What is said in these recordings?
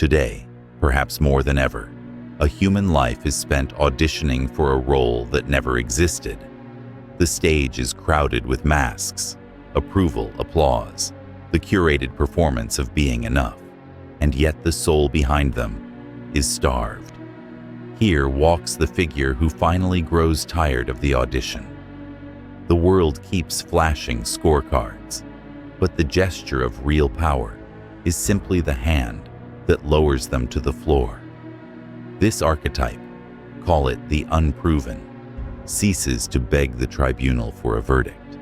Today, perhaps more than ever, a human life is spent auditioning for a role that never existed. The stage is crowded with masks, approval, applause, the curated performance of being enough, and yet the soul behind them is starved. Here walks the figure who finally grows tired of the audition. The world keeps flashing scorecards, but the gesture of real power is simply the hand that lowers them to the floor. This archetype, call it the unproven, ceases to beg the tribunal for a verdict.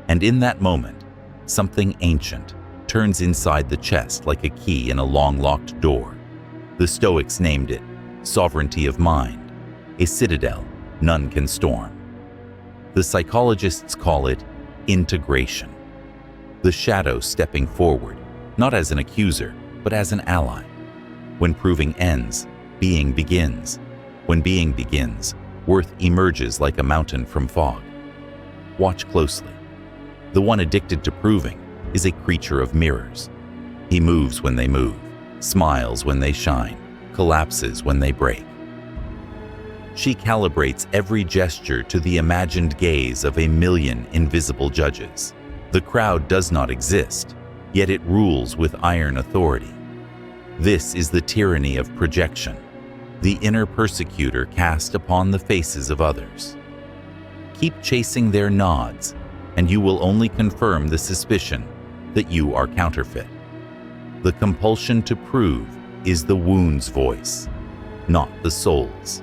And in that moment, something ancient turns inside the chest like a key in a long-locked door. The Stoics named it sovereignty of mind, a citadel none can storm. The psychologists call it integration. The shadow stepping forward, not as an accuser, but as an ally. When proving ends, being begins. When being begins, worth emerges like a mountain from fog. Watch closely. The one addicted to proving is a creature of mirrors. He moves when they move, smiles when they shine, collapses when they break. She calibrates every gesture to the imagined gaze of a million invisible judges. The crowd does not exist, yet it rules with iron authority. This is the tyranny of projection, the inner persecutor cast upon the faces of others. Keep chasing their nods, and you will only confirm the suspicion that you are counterfeit. The compulsion to prove is the wound's voice, not the soul's.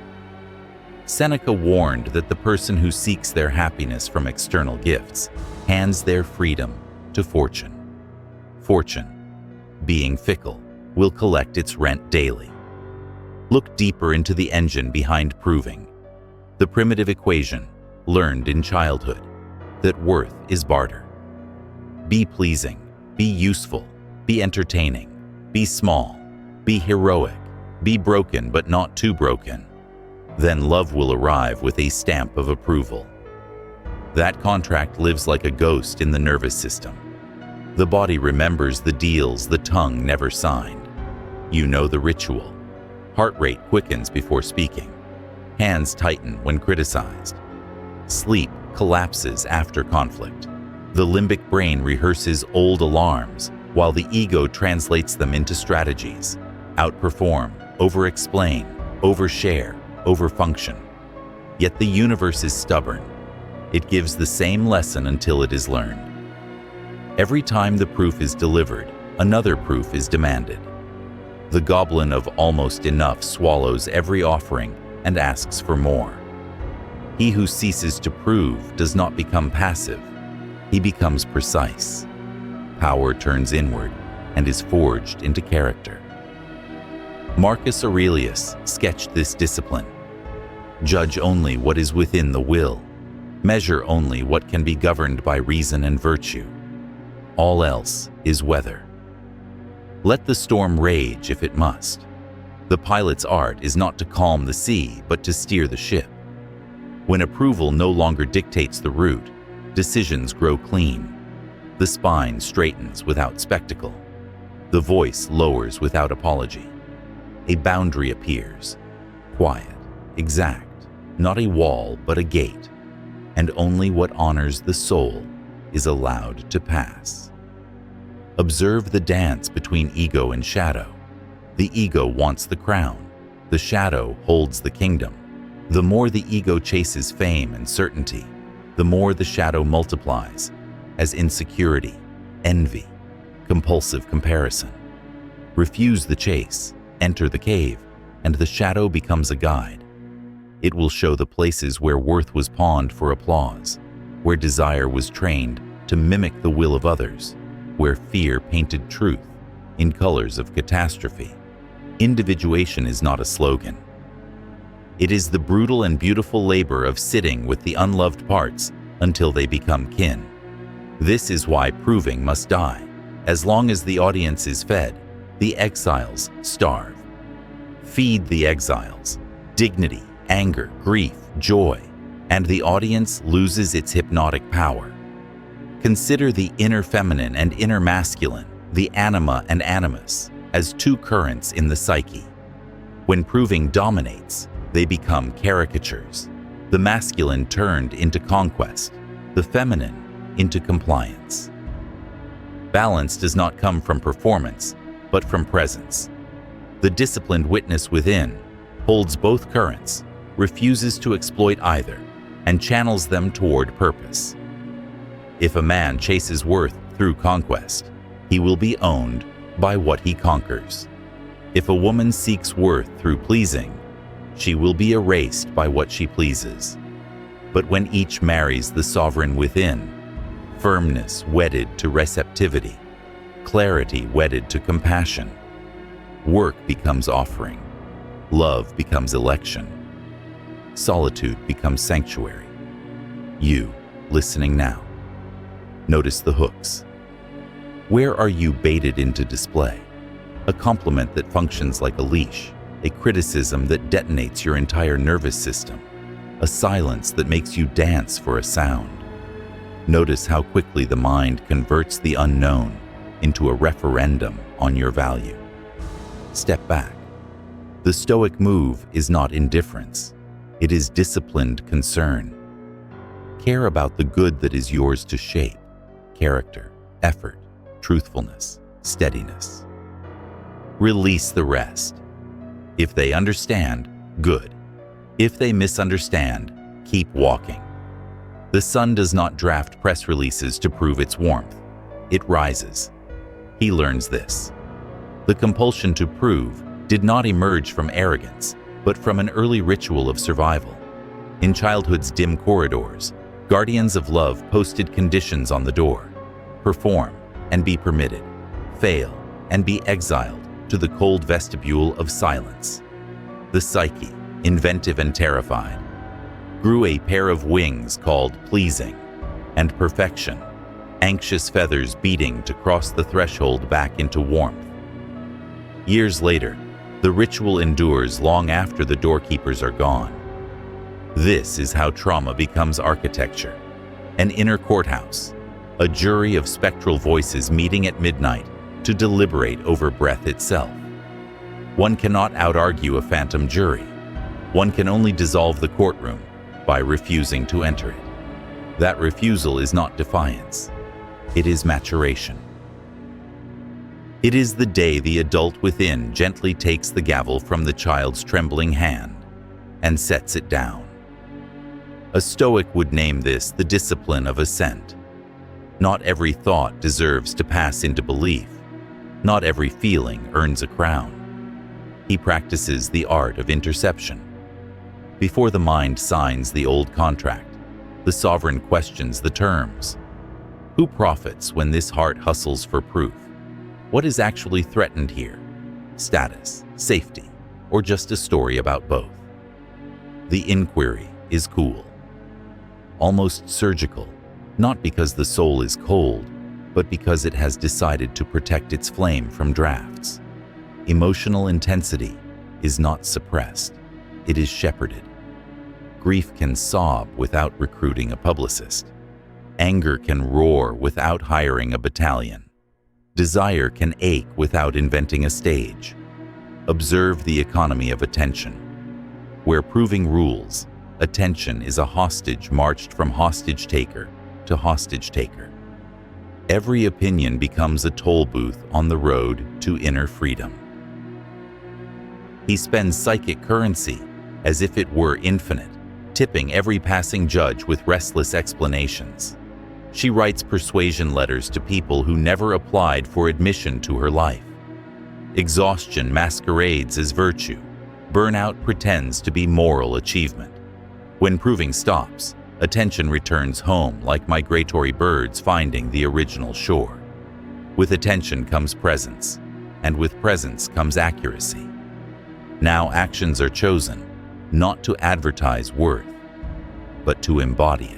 Seneca warned that the person who seeks their happiness from external gifts hands their freedom to fortune. Fortune, being fickle, will collect its rent daily. Look deeper into the engine behind proving, the primitive equation learned in childhood, that worth is barter. Be pleasing, be useful, be entertaining, be small, be heroic, be broken but not too broken. Then love will arrive with a stamp of approval. That contract lives like a ghost in the nervous system. The body remembers the deals the tongue never signed. You know the ritual. Heart rate quickens before speaking. Hands tighten when criticized. Sleep collapses after conflict. The limbic brain rehearses old alarms while the ego translates them into strategies. Outperform, over-explain, overshare, overfunction. Yet the universe is stubborn. It gives the same lesson until it is learned. Every time the proof is delivered, another proof is demanded. The goblin of almost enough swallows every offering and asks for more. He who ceases to prove does not become passive. He becomes precise. Power turns inward and is forged into character. Marcus Aurelius sketched this discipline. Judge only what is within the will. Measure only what can be governed by reason and virtue. All else is weather. Let the storm rage if it must. The pilot's art is not to calm the sea, but to steer the ship. When approval no longer dictates the route, decisions grow clean. The spine straightens without spectacle. The voice lowers without apology. A boundary appears, quiet, exact, not a wall but a gate, and only what honors the soul is allowed to pass. Observe the dance between ego and shadow. The ego wants the crown. The shadow holds the kingdom. The more the ego chases fame and certainty, the more the shadow multiplies as insecurity, envy, compulsive comparison. Refuse the chase, enter the cave, and the shadow becomes a guide. It will show the places where worth was pawned for applause, where desire was trained to mimic the will of others, where fear painted truth in colors of catastrophe. Individuation is not a slogan. It is the brutal and beautiful labor of sitting with the unloved parts until they become kin. This is why proving must die. As long as the audience is fed, the exiles starve. Feed the exiles dignity, anger, grief, joy, and the audience loses its hypnotic power. Consider the inner feminine and inner masculine, the anima and animus. as two currents in the psyche. When proving dominates, they become caricatures, the masculine turned into conquest, the feminine into compliance. Balance does not come from performance, but from presence. The disciplined witness within holds both currents, refuses to exploit either, and channels them toward purpose. If a man chases worth through conquest, he will be owned by what he conquers. If a woman seeks worth through pleasing, she will be erased by what she pleases. But when each marries the sovereign within, firmness wedded to receptivity, clarity wedded to compassion, work becomes offering, love becomes election, solitude becomes sanctuary. You, listening now, notice the hooks. Where are you baited into display? A compliment that functions like a leash, a criticism that detonates your entire nervous system, a silence that makes you dance for a sound. Notice how quickly the mind converts the unknown into a referendum on your value. Step back. The Stoic move is not indifference. It is disciplined concern. Care about the good that is yours to shape: character, effort, truthfulness, steadiness. Release the rest. If they understand, good. If they misunderstand, keep walking. The sun does not draft press releases to prove its warmth. It rises. He learns this. The compulsion to prove did not emerge from arrogance, but from an early ritual of survival. In childhood's dim corridors, guardians of love posted conditions on the door: perform and be permitted, fail and be exiled to the cold vestibule of silence. The psyche, inventive and terrified, grew a pair of wings called pleasing and perfection, anxious feathers beating to cross the threshold back into warmth. Years later, the ritual endures long after the doorkeepers are gone. This is how trauma becomes architecture: an inner courthouse, a jury of spectral voices meeting at midnight to deliberate over breath itself. One cannot out-argue a phantom jury. One can only dissolve the courtroom by refusing to enter it. That refusal is not defiance. It is maturation. It is the day the adult within gently takes the gavel from the child's trembling hand and sets it down. A Stoic would name this the discipline of assent. Not every thought deserves to pass into belief. Not every feeling earns a crown. He practices the art of interception. Before the mind signs the old contract, the sovereign questions the terms. Who profits when this heart hustles for proof? What is actually threatened here? Status, safety, or just a story about both? The inquiry is cool, almost surgical, not because the soul is cold, but because it has decided to protect its flame from drafts. Emotional intensity is not suppressed, it is shepherded. Grief can sob without recruiting a publicist. Anger can roar without hiring a battalion. Desire can ache without inventing a stage. Observe the economy of attention. Where proving rules, attention is a hostage marched from hostage taker to hostage taker. Every opinion becomes a toll booth on the road to inner freedom. He spends psychic currency as if it were infinite, tipping every passing judge with restless explanations. She writes persuasion letters to people who never applied for admission to her life. Exhaustion masquerades as virtue. Burnout pretends to be moral achievement. When proving stops, attention returns home like migratory birds finding the original shore. With attention comes presence, and with presence comes accuracy. Now actions are chosen, not to advertise worth, but to embody it.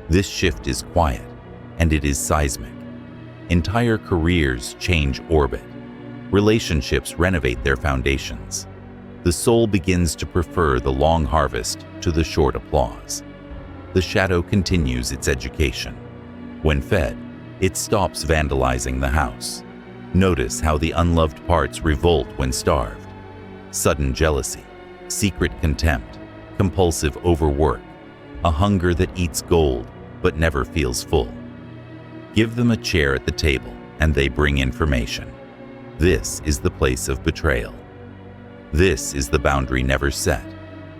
This shift is quiet, and it is seismic. Entire careers change orbit. Relationships renovate their foundations. The soul begins to prefer the long harvest to the short applause. The shadow continues its education. When fed, it stops vandalizing the house. Notice how the unloved parts revolt when starved. Sudden jealousy, secret contempt, compulsive overwork, a hunger that eats gold but never feels full. Give them a chair at the table and they bring information. This is the place of betrayal. This is the boundary never set.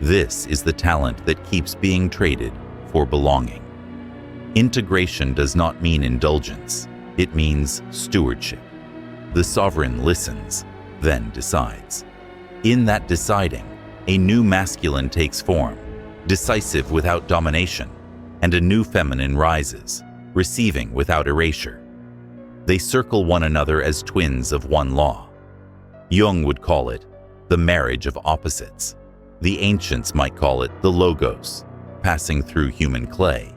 This is the talent that keeps being traded for belonging. Integration does not mean indulgence. It means stewardship. The sovereign listens, then decides. In that deciding, a new masculine takes form, decisive without domination, and a new feminine rises, receiving without erasure. They circle one another as twins of one law. Jung would call it the marriage of opposites. The ancients might call it the logos, passing through human clay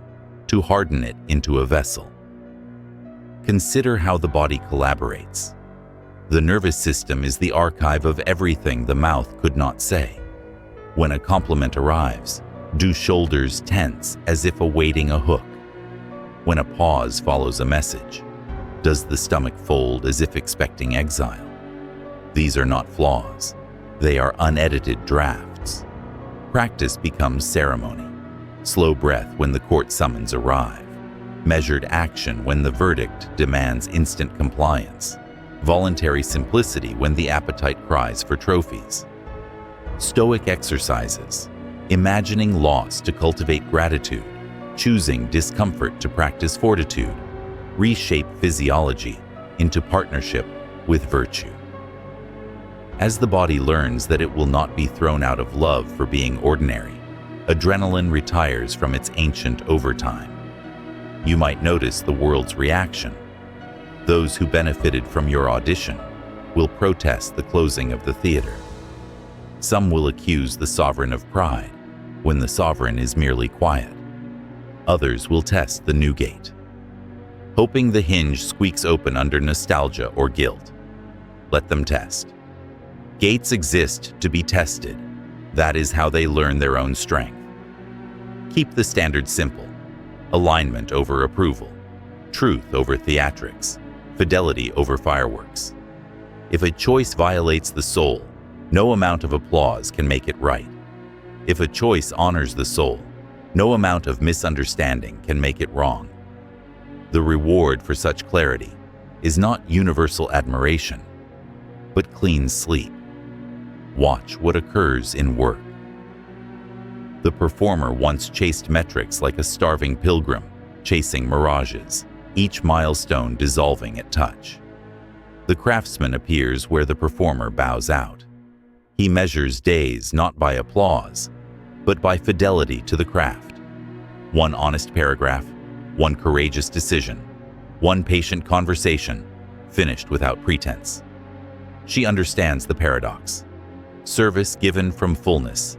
to harden it into a vessel. Consider how the body collaborates. The nervous system is the archive of everything the mouth could not say. When a compliment arrives, do shoulders tense as if awaiting a hook? When a pause follows a message, does the stomach fold as if expecting exile? These are not flaws. They are unedited drafts. Practice becomes ceremony. Slow breath when the court summons arrive. Measured action when the verdict demands instant compliance. Voluntary simplicity when the appetite cries for trophies. Stoic exercises. Imagining loss to cultivate gratitude. Choosing discomfort to practice fortitude. Reshape physiology into partnership with virtue. As the body learns that it will not be thrown out of love for being ordinary, adrenaline retires from its ancient overtime. You might notice the world's reaction. Those who benefited from your audition will protest the closing of the theater. Some will accuse the sovereign of pride when the sovereign is merely quiet. Others will test the new gate, hoping the hinge squeaks open under nostalgia or guilt. Let them test. Gates exist to be tested. That is how they learn their own strength. Keep the standard simple. Alignment over approval. Truth over theatrics. Fidelity over fireworks. If a choice violates the soul, no amount of applause can make it right. If a choice honors the soul, no amount of misunderstanding can make it wrong. The reward for such clarity is not universal admiration, but clean sleep. Watch what occurs in work. The performer once chased metrics like a starving pilgrim, chasing mirages, each milestone dissolving at touch. The craftsman appears where the performer bows out. He measures days not by applause, but by fidelity to the craft. One honest paragraph, one courageous decision, one patient conversation, finished without pretense. She understands the paradox. Service given from fullness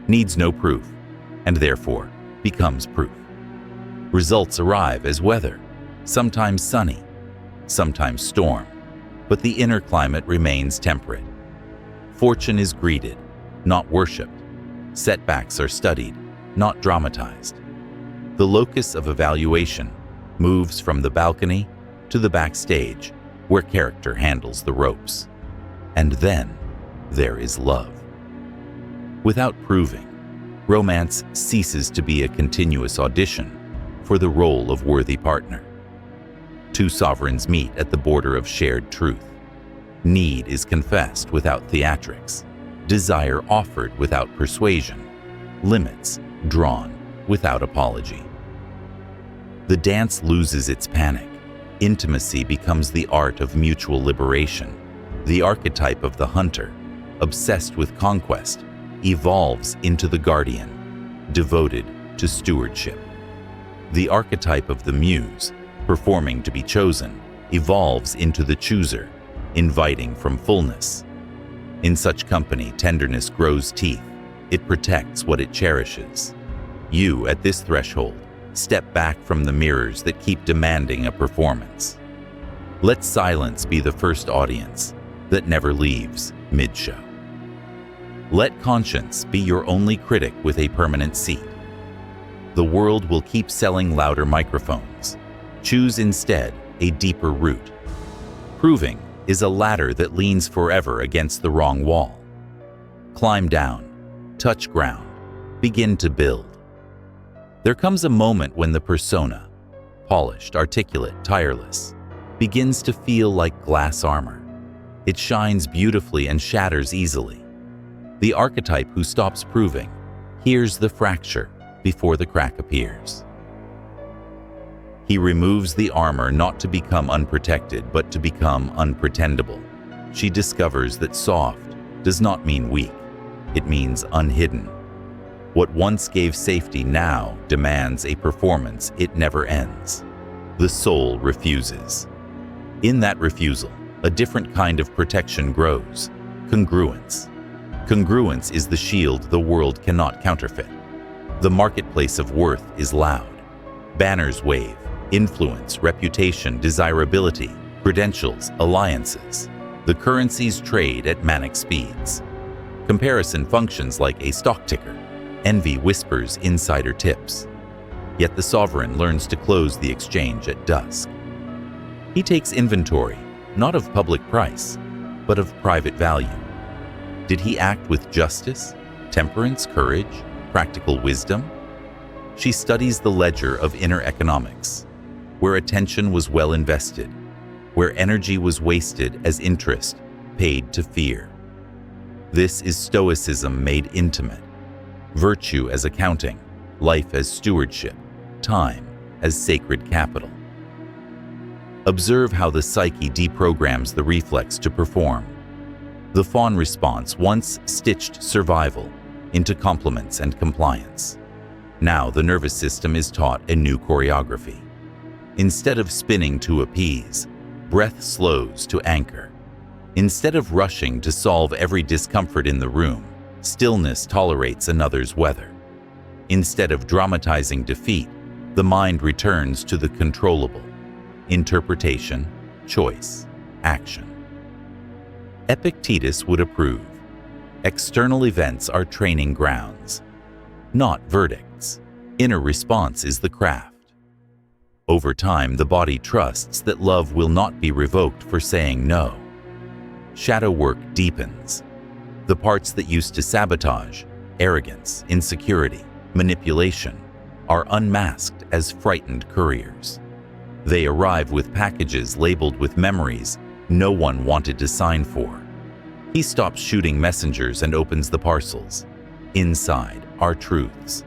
needs no proof, and therefore becomes proof. Results arrive as weather, sometimes sunny, sometimes storm, but the inner climate remains temperate. Fortune is greeted, not worshipped. Setbacks are studied, not dramatized. The locus of evaluation moves from the balcony to the backstage, where character handles the ropes. And then there is love. Without proving, romance ceases to be a continuous audition for the role of worthy partner. Two sovereigns meet at the border of shared truth. Need is confessed without theatrics, desire offered without persuasion, limits drawn without apology. The dance loses its panic. Intimacy becomes the art of mutual liberation. The archetype of the hunter, obsessed with conquest, evolves into the guardian, devoted to stewardship. The archetype of the muse, performing to be chosen, evolves into the chooser, inviting from fullness. In such company, tenderness grows teeth. It protects what it cherishes. You, at this threshold, step back from the mirrors that keep demanding a performance. Let silence be the first audience that never leaves mid-show. Let conscience be your only critic with a permanent seat. The world will keep selling louder microphones. Choose instead a deeper route, proving is a ladder that leans forever against the wrong wall. Climb down, touch ground, begin to build. There comes a moment when the persona, polished, articulate, tireless, begins to feel like glass armor. It shines beautifully and shatters easily. The archetype who stops proving hears the fracture before the crack appears. He removes the armor not to become unprotected, but to become unpretendable. She discovers that soft does not mean weak. It means unhidden. What once gave safety now demands a performance it never ends. The soul refuses. In that refusal, a different kind of protection grows: congruence. Congruence is the shield the world cannot counterfeit. The marketplace of worth is loud. Banners wave, influence, reputation, desirability, credentials, alliances. The currencies trade at manic speeds. Comparison functions like a stock ticker. Envy whispers insider tips. Yet the sovereign learns to close the exchange at dusk. He takes inventory, not of public price, but of private value. Did he act with justice, temperance, courage, practical wisdom? She studies the ledger of inner economics, where attention was well invested, where energy was wasted as interest paid to fear. This is Stoicism made intimate. Virtue as accounting, life as stewardship, time as sacred capital. Observe how the psyche deprograms the reflex to perform. The fawn response once stitched survival into compliments and compliance. Now the nervous system is taught a new choreography. Instead of spinning to appease, breath slows to anchor. Instead of rushing to solve every discomfort in the room, stillness tolerates another's weather. Instead of dramatizing defeat, the mind returns to the controllable: interpretation, choice, action. Epictetus would approve. External events are training grounds, not verdicts. Inner response is the craft. Over time, the body trusts that love will not be revoked for saying no. Shadow work deepens. The parts that used to sabotage, arrogance, insecurity, manipulation, are unmasked as frightened couriers. They arrive with packages labeled with memories no one wanted to sign for. He stops shooting messengers and opens the parcels. Inside are truths: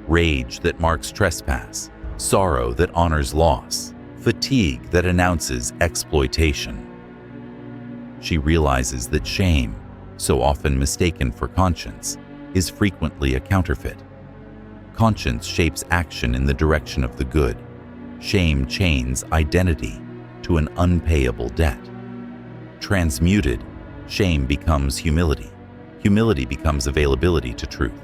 rage that marks trespass, sorrow that honors loss, fatigue that announces exploitation. She realizes that shame, so often mistaken for conscience, is frequently a counterfeit. Conscience shapes action in the direction of the good. Shame chains identity to an unpayable debt. Transmuted, shame becomes humility. Humility becomes availability to truth.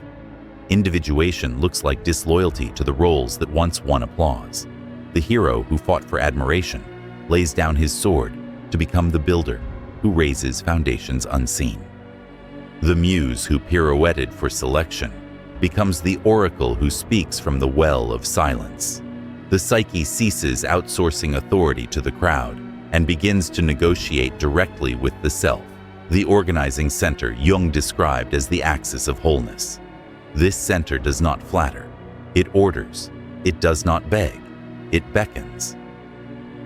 Individuation looks like disloyalty to the roles that once won applause. The hero who fought for admiration lays down his sword to become the builder who raises foundations unseen. The muse who pirouetted for selection becomes the oracle who speaks from the well of silence. The psyche ceases outsourcing authority to the crowd and begins to negotiate directly with the self, the organizing center Jung described as the axis of wholeness. This center does not flatter, it orders. It does not beg, it beckons.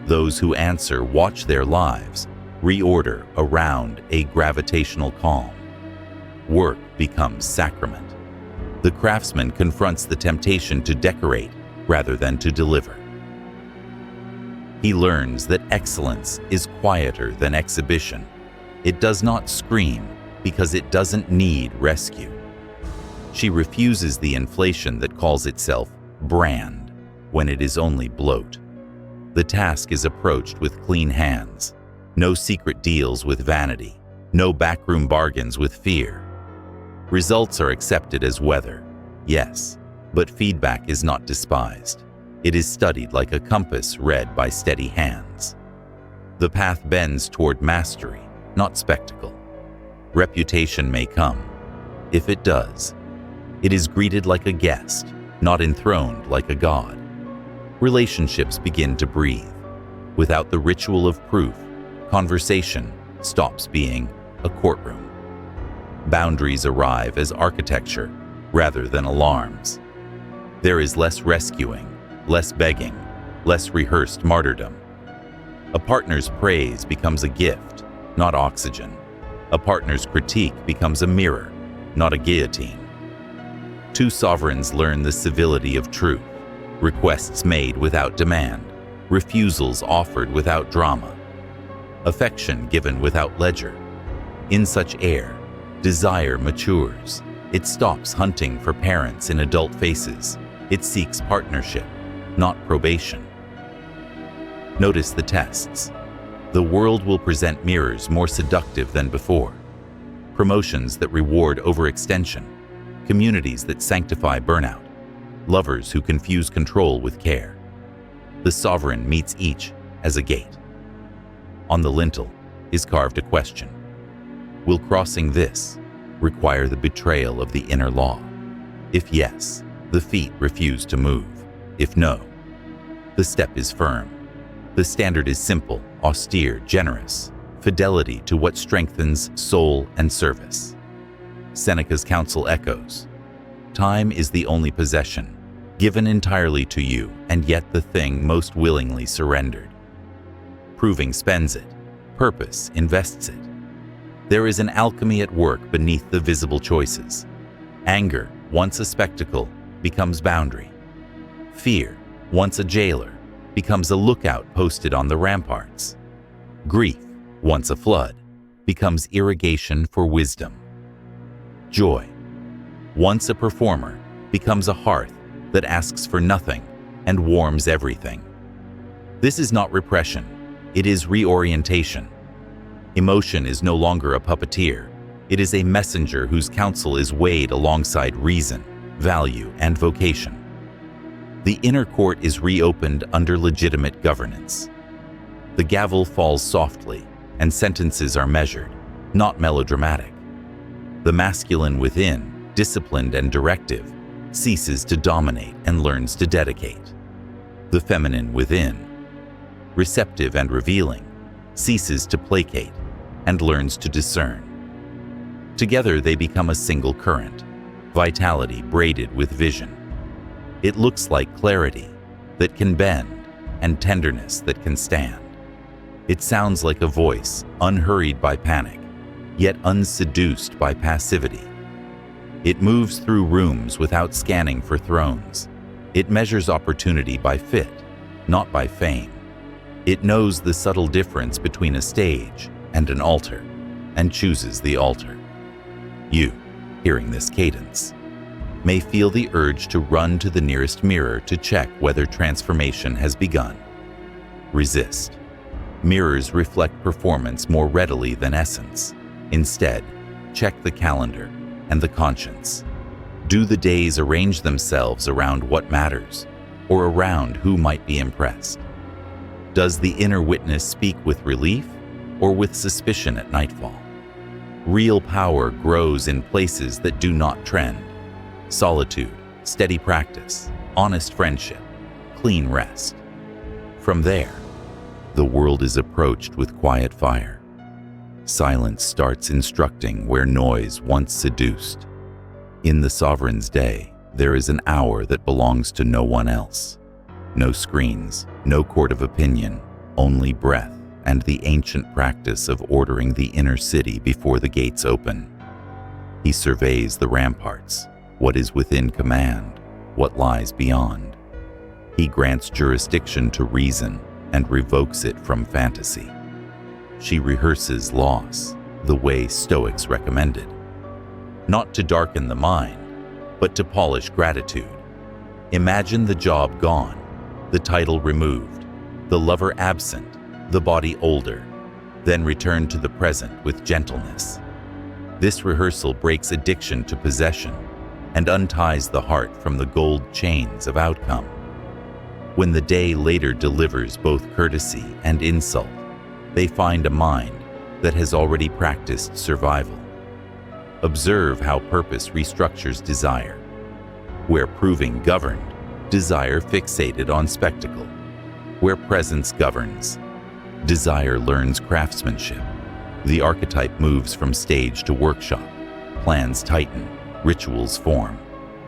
Those who answer watch their lives reorder around a gravitational calm. Work becomes sacrament. The craftsman confronts the temptation to decorate rather than to deliver. He learns that excellence is quieter than exhibition. It does not scream because it doesn't need rescue. She refuses the inflation that calls itself brand when it is only bloat. The task is approached with clean hands. No secret deals with vanity. No backroom bargains with fear. Results are accepted as weather, yes, but feedback is not despised. It is studied like a compass read by steady hands. The path bends toward mastery, not spectacle. Reputation may come. If it does, it is greeted like a guest, not enthroned like a god. Relationships begin to breathe. Without the ritual of proof, conversation stops being a courtroom. Boundaries arrive as architecture rather than alarms. There is less rescuing, less begging, less rehearsed martyrdom. A partner's praise becomes a gift, not oxygen. A partner's critique becomes a mirror, not a guillotine. Two sovereigns learn the civility of truth, requests made without demand, refusals offered without drama, affection given without ledger. In such air, desire matures. It stops hunting for parents in adult faces. It seeks partnership, not probation. Notice the tests. The world will present mirrors more seductive than before. Promotions that reward overextension, communities that sanctify burnout, lovers who confuse control with care. The sovereign meets each as a gate. On the lintel is carved a question. Will crossing this require the betrayal of the inner law? If yes, the feet refuse to move. If no, the step is firm. The standard is simple, austere, generous, fidelity to what strengthens soul and service. Seneca's counsel echoes, time is the only possession, given entirely to you, and yet the thing most willingly surrendered. Proving spends it, purpose invests it. There is an alchemy at work beneath the visible choices. Anger, once a spectacle, becomes boundary. Fear, once a jailer, becomes a lookout posted on the ramparts. Grief, once a flood, becomes irrigation for wisdom. Joy, once a performer, becomes a hearth that asks for nothing and warms everything. This is not repression, it is reorientation. Emotion is no longer a puppeteer, it is a messenger whose counsel is weighed alongside reason, value, and vocation. The inner court is reopened under legitimate governance. The gavel falls softly, and sentences are measured, not melodramatic. The masculine within, disciplined and directive, ceases to dominate and learns to dedicate. The feminine within, receptive and revealing, ceases to placate and learns to discern. Together they become a single current, vitality braided with vision. It looks like clarity that can bend and tenderness that can stand. It sounds like a voice unhurried by panic, yet unseduced by passivity. It moves through rooms without scanning for thrones. It measures opportunity by fit, not by fame. It knows the subtle difference between a stage and an altar, and chooses the altar. You, hearing this cadence, may feel the urge to run to the nearest mirror to check whether transformation has begun. Resist. Mirrors reflect performance more readily than essence. Instead, check the calendar and the conscience. Do the days arrange themselves around what matters, or around who might be impressed? Does the inner witness speak with relief, or with suspicion at nightfall? Real power grows in places that do not trend. Solitude, steady practice, honest friendship, clean rest. From there, the world is approached with quiet fire. Silence starts instructing where noise once seduced. In the sovereign's day, there is an hour that belongs to no one else. No screens, no court of opinion, only breath and the ancient practice of ordering the inner city before the gates open. He surveys the ramparts, what is within command, what lies beyond. He grants jurisdiction to reason and revokes it from fantasy. She rehearses loss the way Stoics recommended, not to darken the mind, but to polish gratitude. Imagine the job gone, the title removed, the lover absent, the body older, then return to the present with gentleness. This rehearsal breaks addiction to possession and unties the heart from the gold chains of outcome. When the day later delivers both courtesy and insult, they find a mind that has already practiced survival. Observe how purpose restructures desire. Where proving governed, desire fixated on spectacle. Where presence governs, desire learns craftsmanship. The archetype moves from stage to workshop. Plans tighten, rituals form.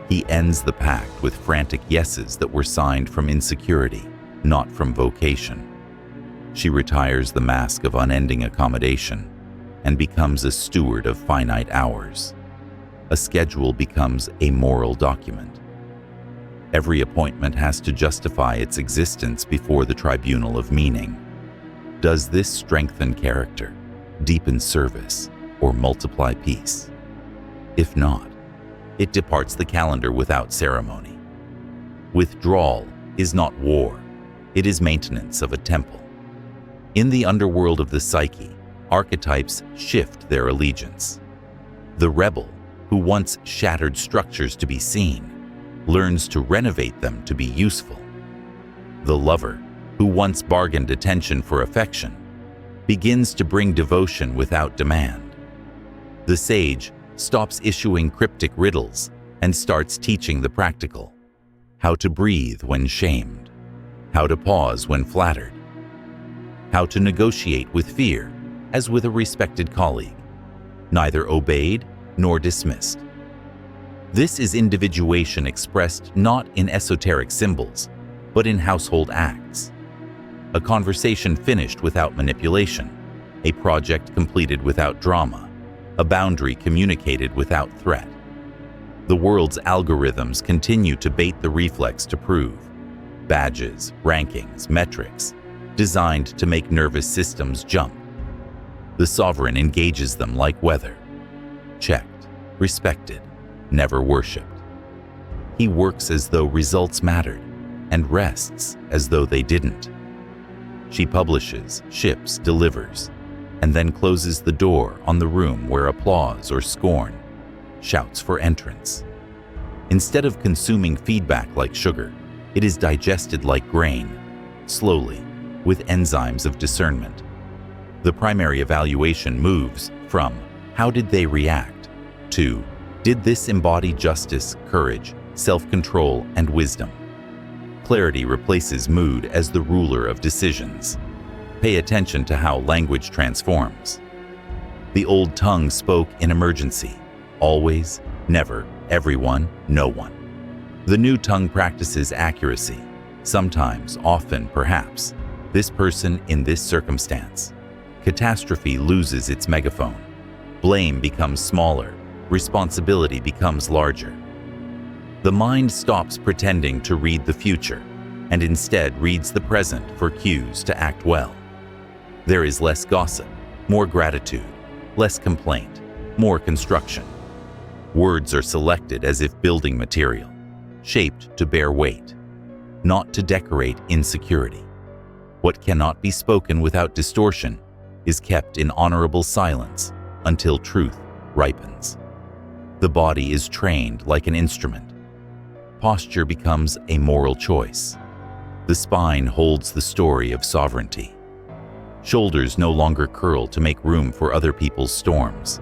He ends the pact with frantic yeses that were signed from insecurity, not from vocation. She retires the mask of unending accommodation and becomes a steward of finite hours. A schedule becomes a moral document. Every appointment has to justify its existence before the tribunal of meaning. Does this strengthen character, deepen service, or multiply peace? If not, it departs the calendar without ceremony. Withdrawal is not war, it is maintenance of a temple. In the underworld of the psyche, archetypes shift their allegiance. The rebel, who once shattered structures to be seen, learns to renovate them to be useful. The lover, who once bargained attention for affection, begins to bring devotion without demand. The sage stops issuing cryptic riddles and starts teaching the practical: how to breathe when shamed, how to pause when flattered, how to negotiate with fear as with a respected colleague, neither obeyed nor dismissed. This is individuation expressed not in esoteric symbols, but in household acts. A conversation finished without manipulation, a project completed without drama, a boundary communicated without threat. The world's algorithms continue to bait the reflex to prove. Badges, rankings, metrics, designed to make nervous systems jump. The sovereign engages them like weather. Checked, respected, never worshipped. He works as though results mattered and rests as though they didn't. She publishes, ships, delivers, and then closes the door on the room where applause or scorn shouts for entrance. Instead of consuming feedback like sugar, it is digested like grain, slowly, with enzymes of discernment. The primary evaluation moves from how did they react to did this embody justice, courage, self-control, and wisdom. Clarity replaces mood as the ruler of decisions. Pay attention to how language transforms. The old tongue spoke in emergency, always, never, everyone, no one. The new tongue practices accuracy, sometimes, often, perhaps, this person in this circumstance. Catastrophe loses its megaphone. Blame becomes smaller, responsibility becomes larger. The mind stops pretending to read the future and instead reads the present for cues to act well. There is less gossip, more gratitude, less complaint, more construction. Words are selected as if building material, shaped to bear weight, not to decorate insecurity. What cannot be spoken without distortion is kept in honorable silence until truth ripens. The body is trained like an instrument. Posture becomes a moral choice. The spine holds the story of sovereignty. Shoulders no longer curl to make room for other people's storms.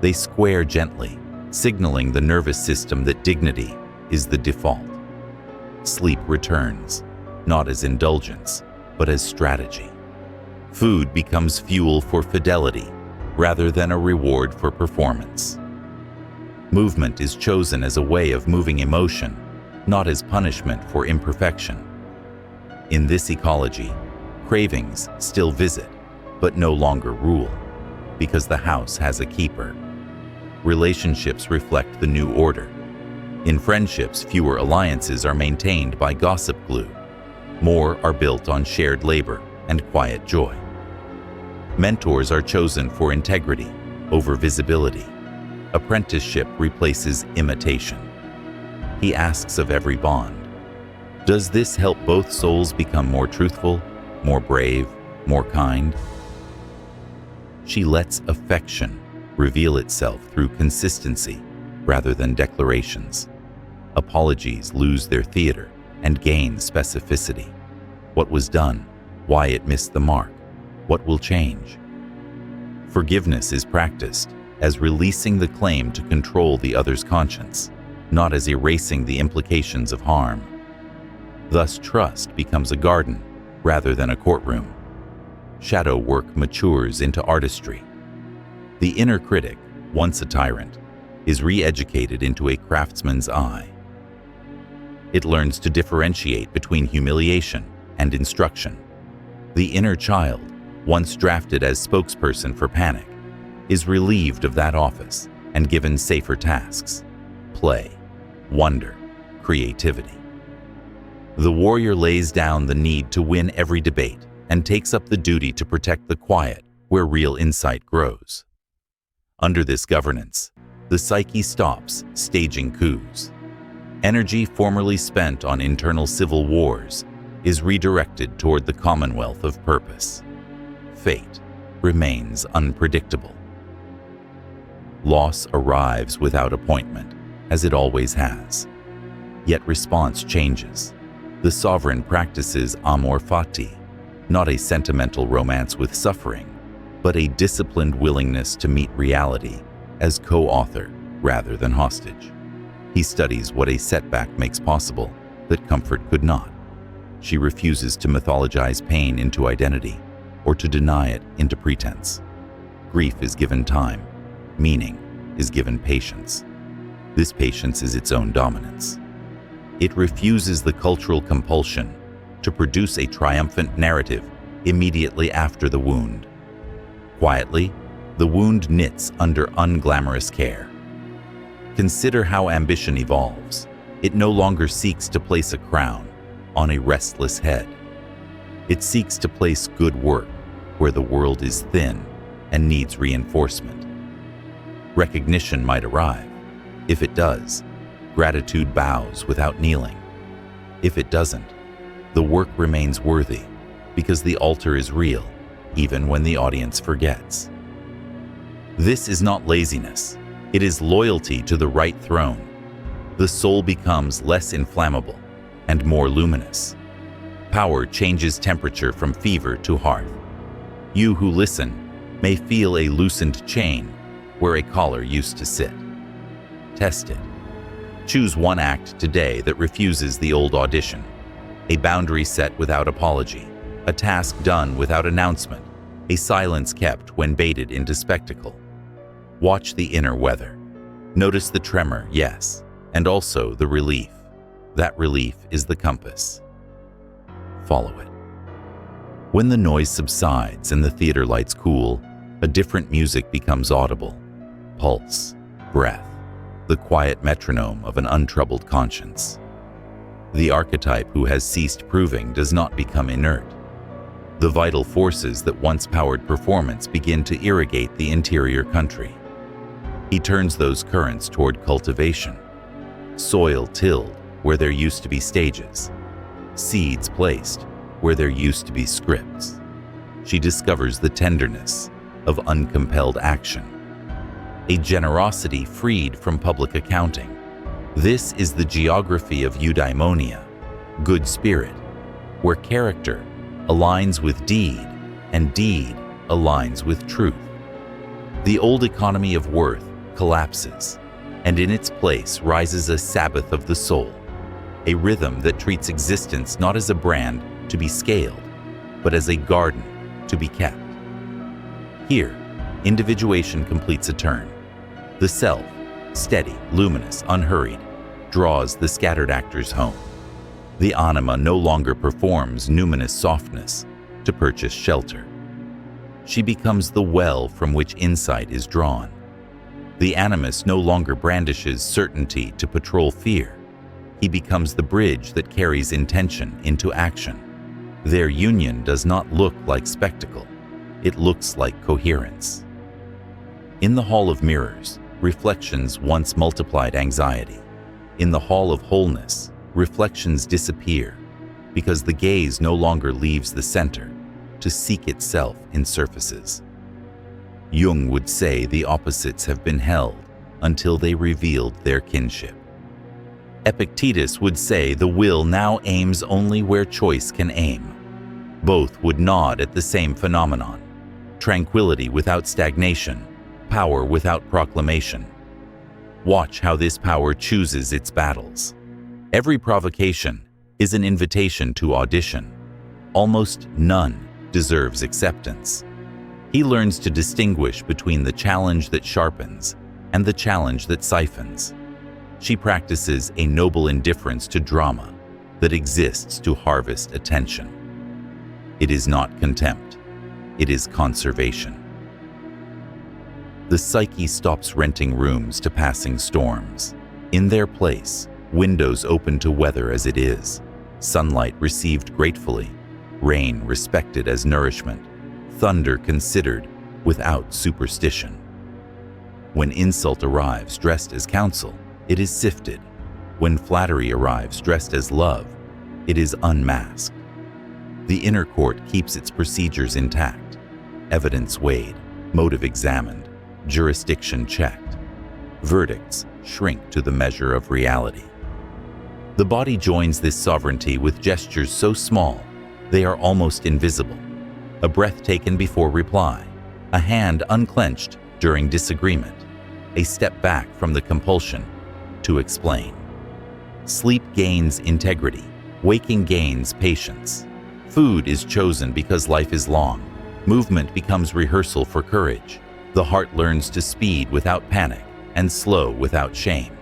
They square gently, signaling the nervous system that dignity is the default. Sleep returns, not as indulgence, but as strategy. Food becomes fuel for fidelity rather than a reward for performance. Movement is chosen as a way of moving emotion, not as punishment for imperfection. In this ecology, cravings still visit, but no longer rule, because the house has a keeper. Relationships reflect the new order. In friendships, fewer alliances are maintained by gossip glue. More are built on shared labor and quiet joy. Mentors are chosen for integrity over visibility. Apprenticeship replaces imitation. He asks of every bond, does this help both souls become more truthful, more brave, more kind? She lets affection reveal itself through consistency rather than declarations. Apologies lose their theater and gain specificity. What was done, why it missed the mark, what will change. Forgiveness is practiced as releasing the claim to control the other's conscience, not as erasing the implications of harm. Thus, trust becomes a garden rather than a courtroom. Shadow work matures into artistry, The inner critic, once a tyrant, is re-educated into a craftsman's eye. It learns to differentiate between humiliation and instruction. The inner child, once drafted as spokesperson for panic, is relieved of that office and given safer tasks: play, wonder, creativity. The warrior lays down the need to win every debate and takes up the duty to protect the quiet where real insight grows. Under this governance, the psyche stops staging coups. Energy formerly spent on internal civil wars is redirected toward the commonwealth of purpose. Fate remains unpredictable. Loss arrives without appointment, as it always has. Yet response changes. The sovereign practices amor fati, not a sentimental romance with suffering, but a disciplined willingness to meet reality as co-author rather than hostage. He studies what a setback makes possible that comfort could not. She refuses to mythologize pain into identity or to deny it into pretense. Grief is given time. Meaning is given patience. This patience is its own dominance. It refuses the cultural compulsion to produce a triumphant narrative immediately after the wound. Quietly, the wound knits under unglamorous care. Consider how ambition evolves. It no longer seeks to place a crown on a restless head. It seeks to place good work where the world is thin and needs reinforcement. Recognition might arrive. If it does, gratitude bows without kneeling. If it doesn't, the work remains worthy because the altar is real, even when the audience forgets. This is not laziness. It is loyalty to the right throne. The soul becomes less inflammable and more luminous. Power changes temperature from fever to hearth. You who listen may feel a loosened chain where a collar used to sit. Test it. Choose one act today that refuses the old audition. A boundary set without apology, a task done without announcement, a silence kept when baited into spectacle. Watch the inner weather. Notice the tremor, yes, and also the relief. That relief is the compass. Follow it. When the noise subsides and the theater lights cool, a different music becomes audible. Pulse, breath, the quiet metronome of an untroubled conscience. The archetype who has ceased proving does not become inert. The vital forces that once powered performance begin to irrigate the interior country. He turns those currents toward cultivation. Soil tilled where there used to be stages. Seeds placed where there used to be scripts. She discovers the tenderness of uncompelled action. A generosity freed from public accounting. This is the geography of eudaimonia, good spirit, where character aligns with deed and deed aligns with truth. The old economy of worth collapses, and in its place rises a Sabbath of the soul, a rhythm that treats existence not as a brand to be scaled, but as a garden to be kept. Here, individuation completes a turn. The self, steady, luminous, unhurried, draws the scattered actors home. The anima no longer performs numinous softness to purchase shelter. She becomes the well from which insight is drawn. The animus no longer brandishes certainty to patrol fear. He becomes the bridge that carries intention into action. Their union does not look like spectacle. It looks like coherence. In the hall of mirrors, reflections once multiplied anxiety. In the hall of wholeness, reflections disappear because the gaze no longer leaves the center to seek itself in surfaces. Jung would say the opposites have been held until they revealed their kinship. Epictetus would say the will now aims only where choice can aim. Both would nod at the same phenomenon: tranquility without stagnation, power without proclamation. Watch how this power chooses its battles. Every provocation is an invitation to audition. Almost none deserves acceptance. He learns to distinguish between the challenge that sharpens and the challenge that siphons. She practices a noble indifference to drama that exists to harvest attention. It is not contempt, it is conservation. The psyche stops renting rooms to passing storms. In their place, windows open to weather as it is, sunlight received gratefully, rain respected as nourishment, thunder considered without superstition. When insult arrives dressed as counsel, it is sifted. When flattery arrives dressed as love, it is unmasked. The inner court keeps its procedures intact, evidence weighed, motive examined, jurisdiction checked. Verdicts shrink to the measure of reality. The body joins this sovereignty with gestures so small they are almost invisible. A breath taken before reply, a hand unclenched during disagreement, a step back from the compulsion to explain. Sleep gains integrity, waking gains patience. Food is chosen because life is long. Movement becomes rehearsal for courage. The heart learns to speed without panic and slow without shame.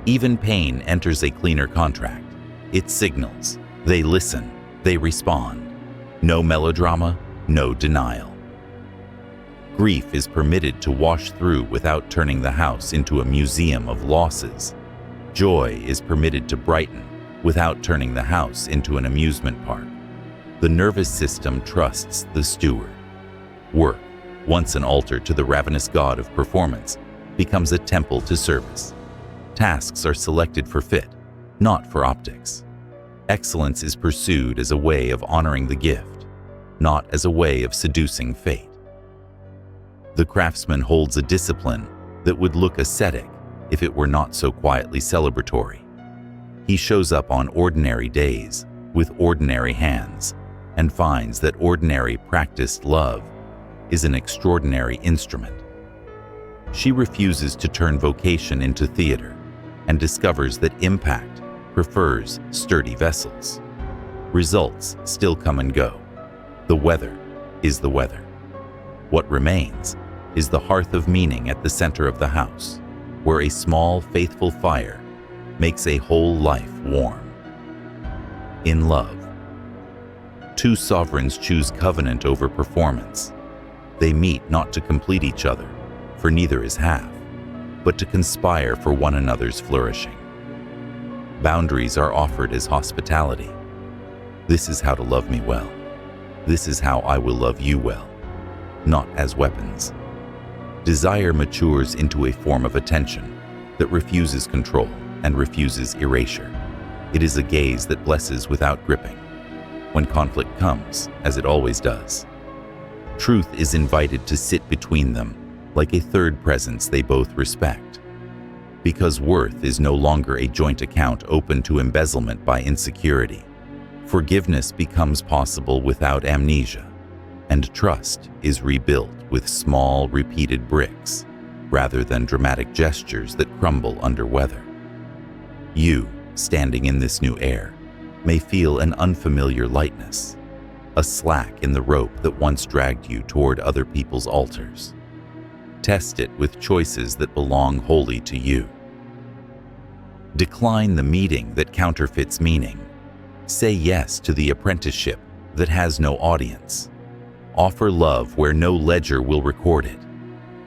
Even pain enters a cleaner contract. It signals. They listen. They respond. No melodrama, no denial. Grief is permitted to wash through without turning the house into a museum of losses. Joy is permitted to brighten without turning the house into an amusement park. The nervous system trusts the steward. Work, once an altar to the ravenous god of performance, becomes a temple to service. Tasks are selected for fit, not for optics. Excellence is pursued as a way of honoring the gift, not as a way of seducing fate. The craftsman holds a discipline that would look ascetic if it were not so quietly celebratory. He shows up on ordinary days with ordinary hands and finds that ordinary practiced love is an extraordinary instrument. She refuses to turn vocation into theater and discovers that impact prefers sturdy vessels. Results still come and go. The weather is the weather. What remains is the hearth of meaning at the center of the house, where a small, faithful fire makes a whole life warm. In love, two sovereigns choose covenant over performance. They meet not to complete each other, for neither is half, but to conspire for one another's flourishing. Boundaries are offered as hospitality. This is how to love me well. This is how I will love you well, not as weapons. Desire matures into a form of attention that refuses control and refuses erasure. It is a gaze that blesses without gripping. When conflict comes, as it always does, truth is invited to sit between them like a third presence they both respect. Because worth is no longer a joint account open to embezzlement by insecurity, forgiveness becomes possible without amnesia, and trust is rebuilt with small, repeated bricks rather than dramatic gestures that crumble under weather. You, standing in this new air, may feel an unfamiliar lightness, a slack in the rope that once dragged you toward other people's altars. Test it with choices that belong wholly to you. Decline the meeting that counterfeits meaning. Say yes to the apprenticeship that has no audience. Offer love where no ledger will record it.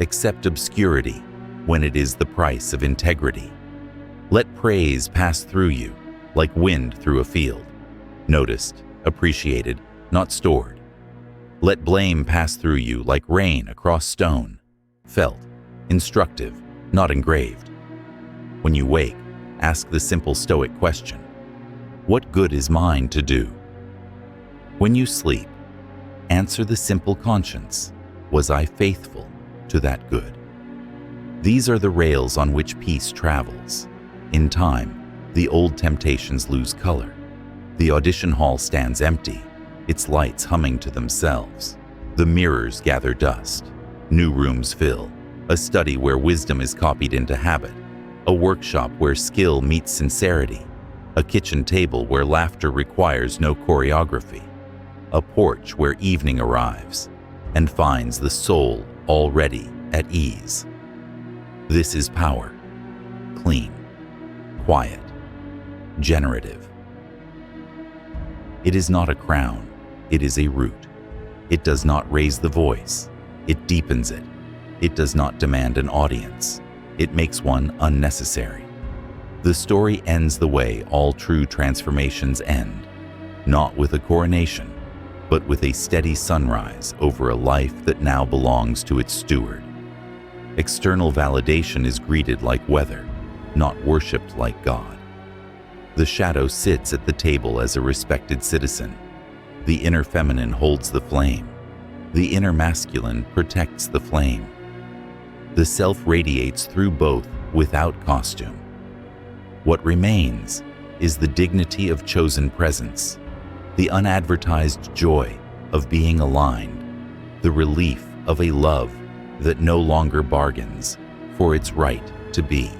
Accept obscurity when it is the price of integrity. Let praise pass through you like wind through a field, noticed, appreciated, not stored. Let blame pass through you like rain across stone, felt, instructive, not engraved. When you wake, ask the simple Stoic question: what good is mine to do? When you sleep, answer the simple conscience: was I faithful to that good? These are the rails on which peace travels. In time, the old temptations lose color. The audition hall stands empty, its lights humming to themselves. The mirrors gather dust. New rooms fill. A study where wisdom is copied into habit. A workshop where skill meets sincerity. A kitchen table where laughter requires no choreography. A porch where evening arrives. and finds the soul already at ease. This is power, clean, quiet, generative. It is not a crown, it is a root. It does not raise the voice, it deepens it. It does not demand an audience, it makes one unnecessary. The story ends the way all true transformations end, not with a coronation, but with a steady sunrise over a life that now belongs to its steward. External validation is greeted like weather, not worshipped like God. The shadow sits at the table as a respected citizen. The inner feminine holds the flame. The inner masculine protects the flame. The self radiates through both without costume. What remains is the dignity of chosen presence, the unadvertised joy of being aligned, the relief of a love that no longer bargains for its right to be.